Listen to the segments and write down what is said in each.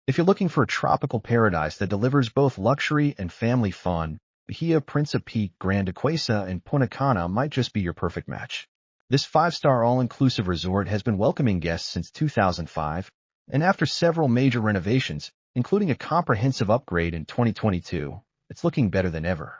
If you're looking for a tropical paradise that delivers both luxury and family fun, Bahia Principe Grand Turquesa in Punta Cana might just be your perfect match. This five-star all-inclusive resort has been welcoming guests since 2005, and after several major renovations, including a comprehensive upgrade in 2022, it's looking better than ever.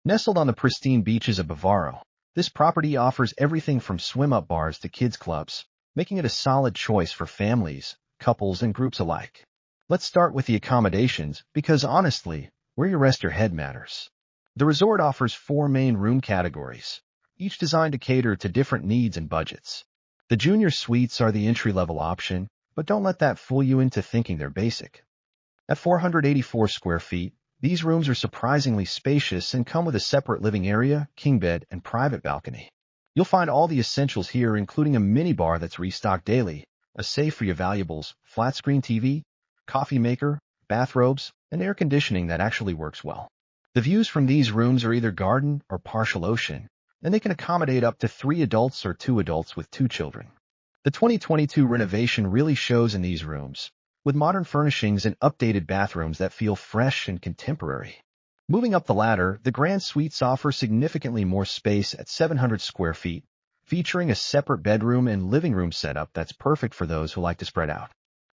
Nestled on the pristine beaches of Bavaro, this property offers everything from swim-up bars to kids' clubs, making it a solid choice for families, couples, and groups alike. Let's start with the accommodations, because honestly, where you rest your head matters. The resort offers 4 main room categories, each designed to cater to different needs and budgets. The junior suites are the entry-level option, but don't let that fool you into thinking they're basic. At 484 square feet, these rooms are surprisingly spacious and come with a separate living area, king bed, and private balcony. You'll find all the essentials here, including a minibar that's restocked daily, a safe for your valuables, flat-screen TV, coffee maker, bathrobes, and air conditioning that actually works well. The views from these rooms are either garden or partial ocean, and they can accommodate up to 3 adults or 2 adults with 2 children. The 2022 renovation really shows in these rooms, with modern furnishings and updated bathrooms that feel fresh and contemporary. Moving up the ladder, the Grand Suites offer significantly more space at 700 square feet, featuring a separate bedroom and living room setup that's perfect for those who like to spread out.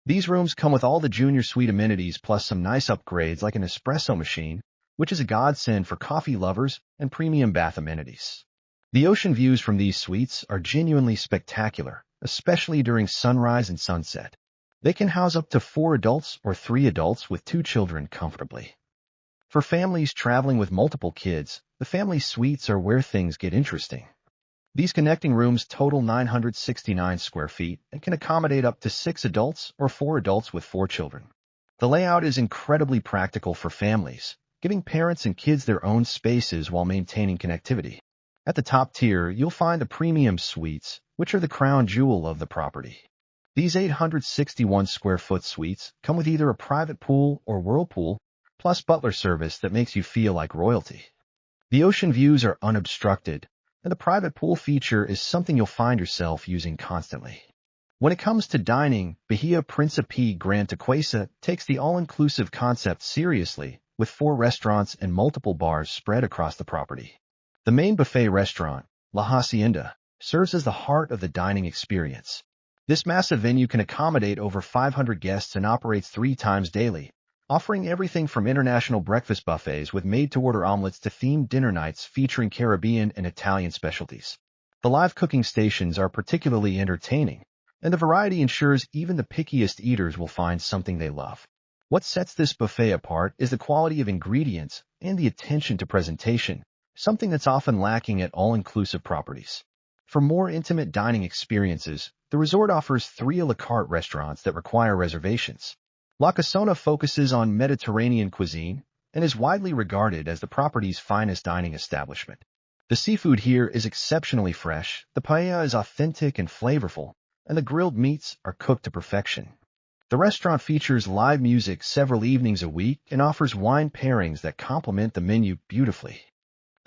These rooms come with all the junior suite amenities plus some nice upgrades like an espresso machine, which is a godsend for coffee lovers, and premium bath amenities. The ocean views from these suites are genuinely spectacular, especially during sunrise and sunset. They can house up to 4 adults or 3 adults with 2 children comfortably. For families traveling with multiple kids, the family suites are where things get interesting. These connecting rooms total 969 square feet and can accommodate up to 6 adults or 4 adults with 4 children. The layout is incredibly practical for families, giving parents and kids their own spaces while maintaining connectivity. At the top tier, you'll find the premium suites, which are the crown jewel of the property. These 861 square foot suites come with either a private pool or whirlpool, plus butler service that makes you feel like royalty. The ocean views are unobstructed, and the private pool feature is something you'll find yourself using constantly. When it comes to dining, Bahia Principe Grand Turquesa takes the all-inclusive concept seriously, with 4 restaurants and multiple bars spread across the property. The main buffet restaurant, La Hacienda, serves as the heart of the dining experience. This massive venue can accommodate over 500 guests and operates 3 times daily, offering everything from international breakfast buffets with made-to-order omelets to themed dinner nights featuring Caribbean and Italian specialties. The live cooking stations are particularly entertaining, and the variety ensures even the pickiest eaters will find something they love. What sets this buffet apart is the quality of ingredients and the attention to presentation, something that's often lacking at all-inclusive properties. For more intimate dining experiences, the resort offers 3 a la carte restaurants that require reservations. La Casona focuses on Mediterranean cuisine and is widely regarded as the property's finest dining establishment. The seafood here is exceptionally fresh, the paella is authentic and flavorful, and the grilled meats are cooked to perfection. The restaurant features live music several evenings a week and offers wine pairings that complement the menu beautifully.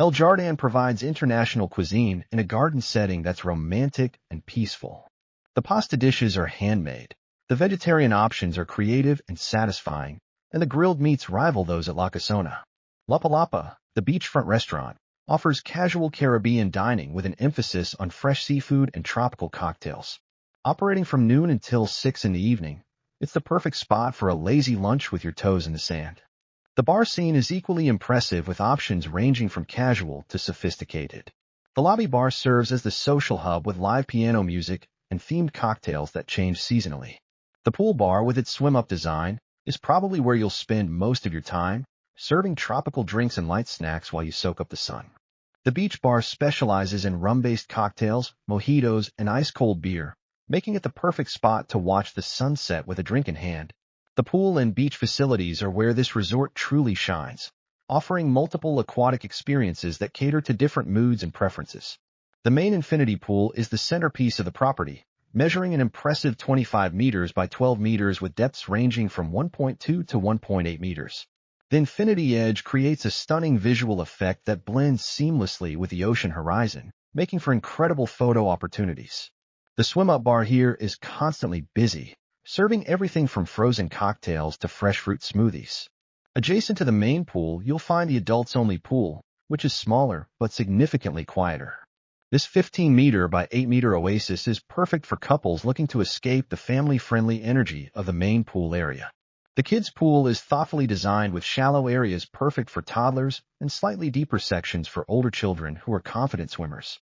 El Jardin provides international cuisine in a garden setting that's romantic and peaceful. The pasta dishes are handmade, the vegetarian options are creative and satisfying, and the grilled meats rival those at La Casona. La Palapa, the beachfront restaurant, offers casual Caribbean dining with an emphasis on fresh seafood and tropical cocktails. Operating from noon until 6 in the evening, it's the perfect spot for a lazy lunch with your toes in the sand. The bar scene is equally impressive with options ranging from casual to sophisticated. The lobby bar serves as the social hub with live piano music and themed cocktails that change seasonally. The pool bar with its swim-up design is probably where you'll spend most of your time, serving tropical drinks and light snacks while you soak up the sun. The beach bar specializes in rum-based cocktails, mojitos, and ice-cold beer, making it the perfect spot to watch the sunset with a drink in hand. The pool and beach facilities are where this resort truly shines, offering multiple aquatic experiences that cater to different moods and preferences. The main infinity pool is the centerpiece of the property, measuring an impressive 25 meters by 12 meters with depths ranging from 1.2 to 1.8 meters. The infinity edge creates a stunning visual effect that blends seamlessly with the ocean horizon, making for incredible photo opportunities. The swim-up bar here is constantly busy, serving everything from frozen cocktails to fresh fruit smoothies. Adjacent to the main pool, you'll find the adults-only pool, which is smaller but significantly quieter. This 15-meter by 8-meter oasis is perfect for couples looking to escape the family-friendly energy of the main pool area. The kids' pool is thoughtfully designed with shallow areas perfect for toddlers and slightly deeper sections for older children who are confident swimmers.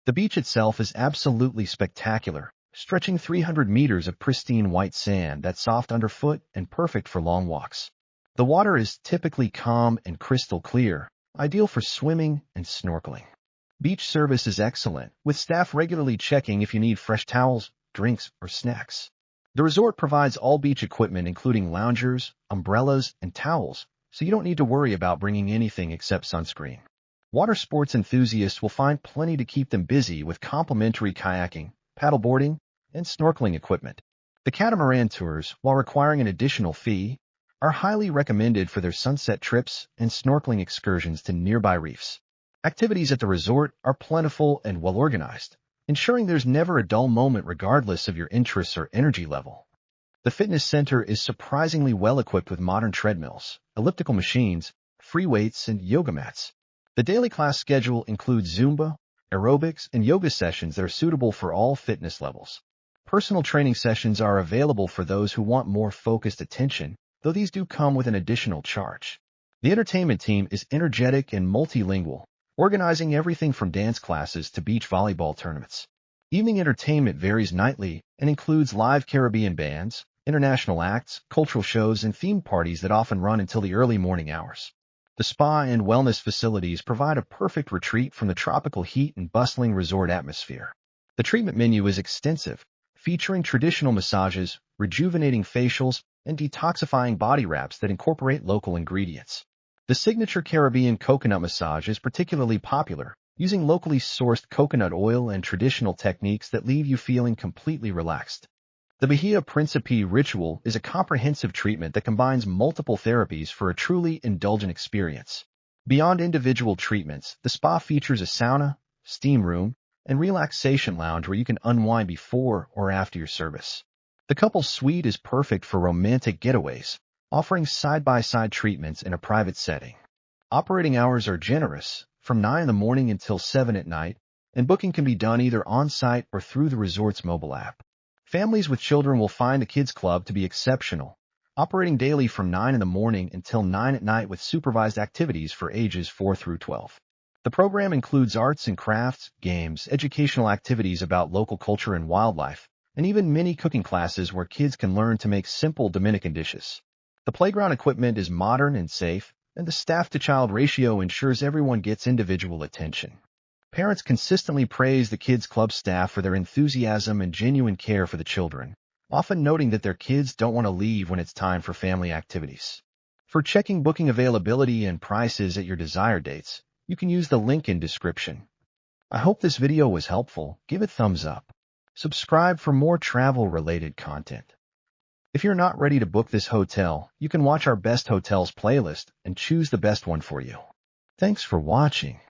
The beach itself is absolutely spectacular, stretching 300 meters of pristine white sand that's soft underfoot and perfect for long walks. The water is typically calm and crystal clear, ideal for swimming and snorkeling. Beach service is excellent, with staff regularly checking if you need fresh towels, drinks, or snacks. The resort provides all beach equipment including loungers, umbrellas, and towels, so you don't need to worry about bringing anything except sunscreen. Water sports enthusiasts will find plenty to keep them busy with complimentary kayaking, paddleboarding, and snorkeling equipment. The catamaran tours, while requiring an additional fee, are highly recommended for their sunset trips and snorkeling excursions to nearby reefs. Activities at the resort are plentiful and well-organized, ensuring there's never a dull moment regardless of your interests or energy level. The fitness center is surprisingly well-equipped with modern treadmills, elliptical machines, free weights, and yoga mats. The daily class schedule includes Zumba, aerobics, and yoga sessions that are suitable for all fitness levels. Personal training sessions are available for those who want more focused attention, though these do come with an additional charge. The entertainment team is energetic and multilingual, organizing everything from dance classes to beach volleyball tournaments. Evening entertainment varies nightly and includes live Caribbean bands, international acts, cultural shows, and theme parties that often run until the early morning hours. The spa and wellness facilities provide a perfect retreat from the tropical heat and bustling resort atmosphere. The treatment menu is extensive, featuring traditional massages, rejuvenating facials, and detoxifying body wraps that incorporate local ingredients. The signature Caribbean coconut massage is particularly popular, using locally sourced coconut oil and traditional techniques that leave you feeling completely relaxed. The Bahia Principe ritual is a comprehensive treatment that combines multiple therapies for a truly indulgent experience. Beyond individual treatments, the spa features a sauna, steam room, and relaxation lounge where you can unwind before or after your service. The couple's suite is perfect for romantic getaways, offering side-by-side treatments in a private setting. Operating hours are generous, from 9 in the morning until 7 at night, and booking can be done either on-site or through the resort's mobile app. Families with children will find the Kids Club to be exceptional, operating daily from 9 in the morning until 9 at night with supervised activities for ages 4 through 12. The program includes arts and crafts, games, educational activities about local culture and wildlife, and even mini cooking classes where kids can learn to make simple Dominican dishes. The playground equipment is modern and safe, and the staff-to-child ratio ensures everyone gets individual attention. Parents consistently praise the Kids Club staff for their enthusiasm and genuine care for the children, often noting that their kids don't want to leave when it's time for family activities. For checking booking availability and prices at your desired dates, you can use the link in description. I hope this video was helpful. Give it a thumbs up. Subscribe for more travel-related content. If you're not ready to book this hotel, you can watch our Best Hotels playlist and choose the best one for you. Thanks for watching.